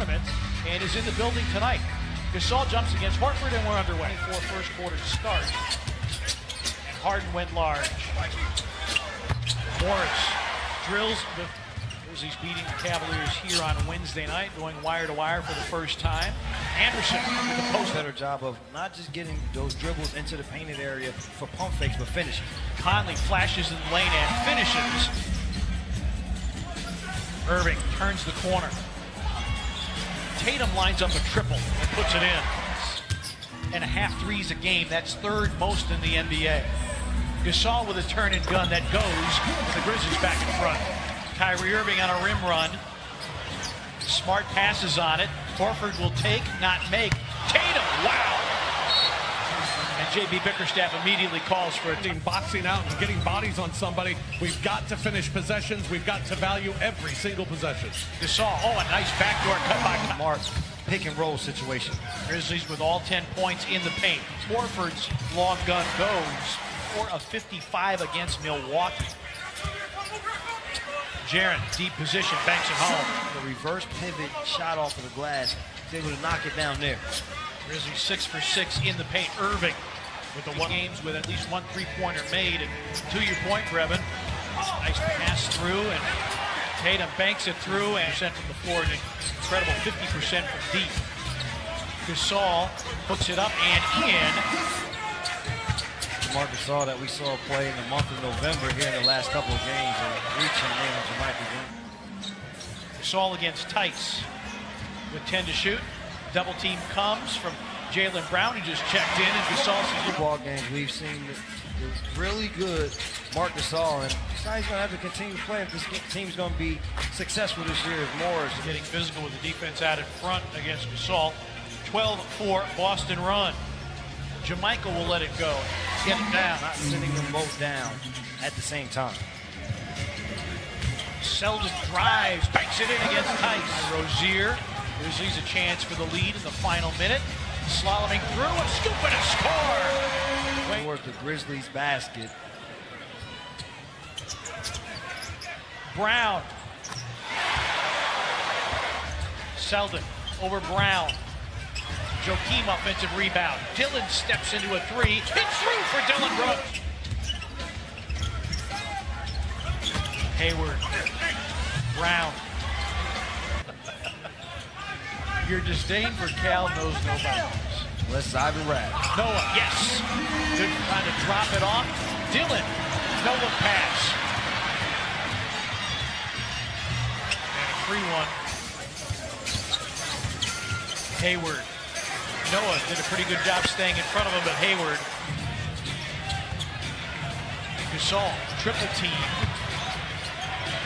tournament and is in the building tonight. Gasol jumps against Horford and we're underway. 4 first quarter start. And Harden went large. Morris drills the Grizzlies beating the Cavaliers here on Wednesday night, going wire to wire for the first time. Anderson with the post. Better job of not just getting those dribbles into the painted area for pump fakes, but finishing. Conley flashes in the lane and finishes. Irving turns the corner. Tatum lines up a triple and puts it in. And a half threes a game. That's third most in the NBA. Gasol with a turn and gun that goes with the Grizzlies back in front. Kyrie Irving on a rim run. Smart passes on it. Horford will take, not make. Tatum, wow! And JB Bickerstaff immediately calls for it. Boxing out and getting bodies on somebody. We've got to finish possessions. We've got to value every single possession. Gasol, oh, a nice backdoor cut by Mark, pick and roll situation. Grizzlies with all 10 points in the paint. Horford's long gun goes. 4 of 55 against Milwaukee. Jaren, deep position, banks it home. The reverse pivot shot off of the glass. He's able to knock it down there. Grizzlies 6 for 6 in the paint. Irving with the 1 games with at least 1 3-pointer made. And to your point, Brevin, nice pass through, and Tatum banks it through and sent from the floor. An incredible 50% from deep. Gasol hooks it up and in. Marcus saw that we saw play in the month of November here in the last couple of games and reaching in Jamaica game. Gasol against Tice with 10 to shoot. Double team comes from Jaylen Brown, who just checked in, and Gasol sees ball games we've seen the really good Marc Gasol, and he's going to have to continue playing if this team's going to be successful this year as Morris getting physical with the defense out in front against Gasol. 12-4 Boston run. Jamaica will let it go. Get it down. Not sending them both down at the same time. Selden drives, banks it in against Tice. Rozier. Grizzlies a chance for the lead in the final minute. Slaloming through, a scoop and a score. Towards the Grizzlies basket. Brown. Selden over Brown. Joakim offensive rebound. Dillon steps into a 3. Hits through for Dillon Brooks. Hayward. Brown. Your disdain for Cal knows no bounds. Let's Ivan Rad. Noah, yes. Good trying to drop it off. Dillon. No look pass. And a 3-1. Hayward. Noah did a pretty good job staying in front of him, but Hayward. Gasol, triple team.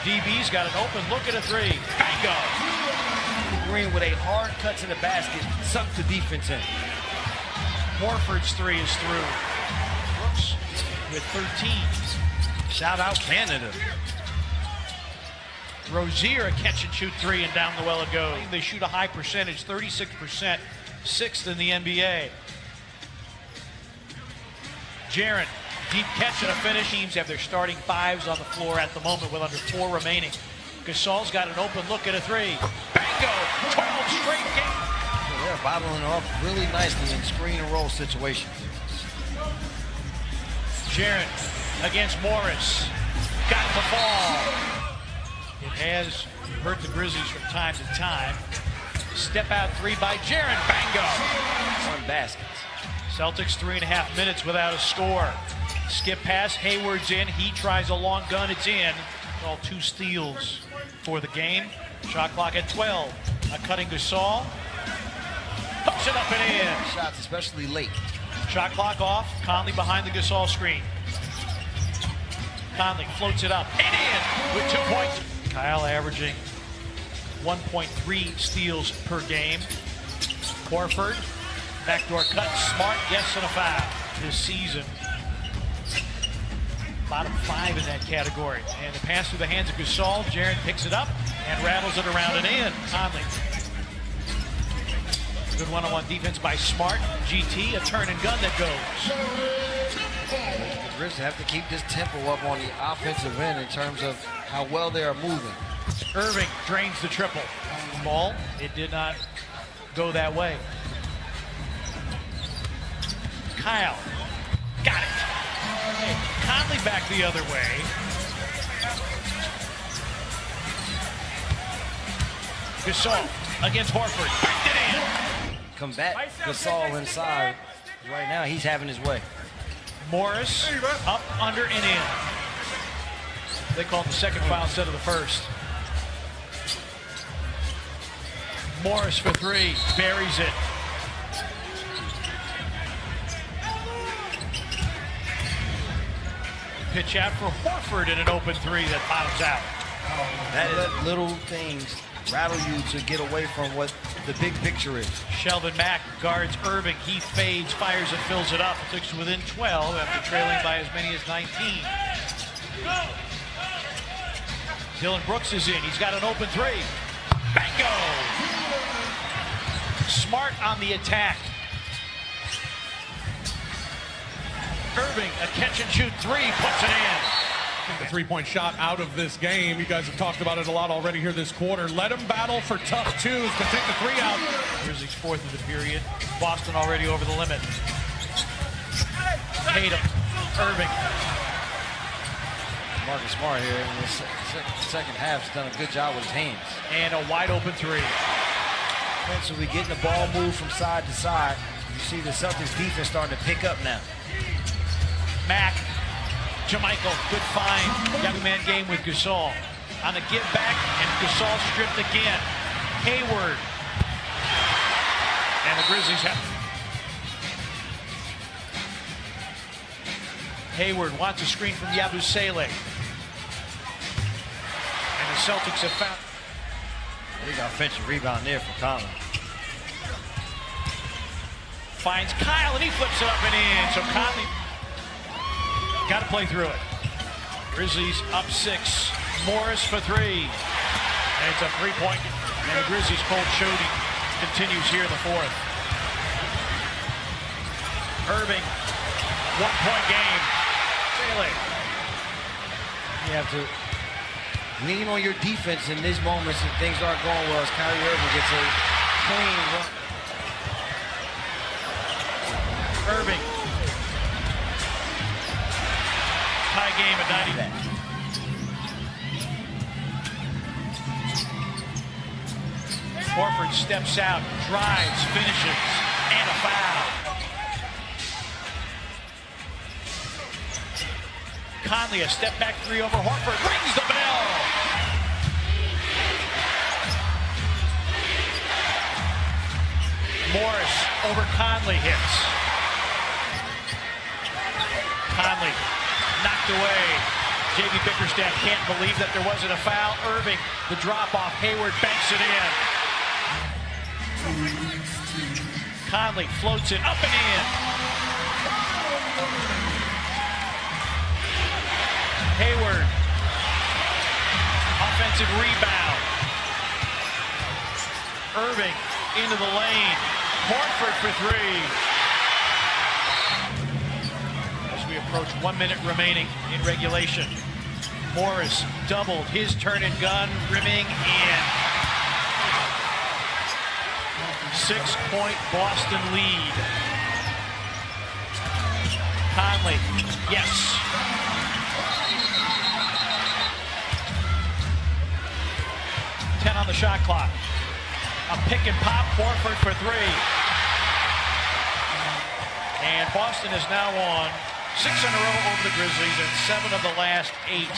DB's got an open look at a 3. Bingo! Green with a hard cut to the basket, sucked the defense in. Horford's 3 is through. Brooks with 13. Shout out Canada. Rozier a catch and shoot 3 and down the well it goes. They shoot a high percentage, 36%. 6th in the NBA. Jaren, deep catch and a finish. Teams have their starting 5s on the floor at the moment with under 4 remaining. Gasol's got an open look at a 3. Bingo! 12 straight games. So they're bottling off really nicely in screen and roll situations. Jaren against Morris. Got the ball. It has hurt the Grizzlies from time to time. Step out 3 by Jaren. Bango! 1 basket. Celtics 3.5 minutes without a score. Skip pass. Hayward's in. He tries a long gun. It's in. All 2 steals for the game. Shot clock at 12. A cutting Gasol. Hooks it up and in. Shots, especially late. Shot clock off. Conley behind the Gasol screen. Conley floats it up and in with 2 points. Kyle averaging 1.3 steals per game. Horford, backdoor cut, Smart, yes, and a foul this season. Bottom 5 in that category. And the pass through the hands of Gasol. Jaren picks it up and rattles it around and in. Conley. Good one-on-one defense by Smart. GT, a turn and gun that goes. The Grizzlies have to keep this tempo up on the offensive end in terms of how well they are moving. Irving drains the triple. ball. It did not go that way. Kyle. Got it. Hey, Conley back the other way. Gasol against Horford. Backed it in. Combat Gasol inside. Right now, he's having his way. Morris up, under, and in. They called the second foul instead of the first. Morris for three. Buries it. Pitch out for Horford in an open three that bottoms out. That is little things rattle you to get away from what the big picture is. Shelvin Mack guards Irving. He fades, fires, and fills it up. Takes it within 12 after trailing by as many as 19. Dylan Brooks is in. He's got an open three. Bingo! Smart on the attack. Irving, a catch and shoot three, puts it in. The three-point shot out of this game. You guys have talked about it a lot already here this quarter. Let them battle for tough twos, but take the three out. Grizzlies fourth of the period. Boston already over the limit. Tatum, Irving. Marcus Smart here in the second half has done a good job with his hands. And a wide open three. Offensively getting the ball moved from side to side. You see the Celtics defense starting to pick up now. Mack, Jamichael, good find. Young man game with Gasol. On the give back, and Gasol stripped again. Hayward. And the Grizzlies have. Hayward wants a screen from Yabusele. And the Celtics have found. Big offensive rebound there for Conley. Finds Kyle, and he flips it up and in. So Conley got to play through it. Grizzlies up 6. Morris for three. And it's a three-point. And the Grizzlies' cold shooting continues here in the fourth. Irving, one-point game. Bailey. You have to lean on your defense in these moments if things aren't going well as Kyrie Irving gets a clean run. Irving. Tie game at 90. Horford steps out, drives, finishes, and a foul. Conley, a step back three over Horford, rings the bell. Morris over Conley hits. Conley knocked away. J.B. Bickerstaff can't believe that there wasn't a foul. Irving, the drop off. Hayward banks it in. Conley floats it up and in. Hayward, offensive rebound. Irving into the lane. Horford for three. As we approach 1 minute remaining in regulation. Morris doubled his turn and gun, rimming in. 6-point Boston lead. Conley, yes. On the shot clock. A pick and pop, Horford for three. And Boston is now on 6 in a row over the Grizzlies and 7 of the last 8.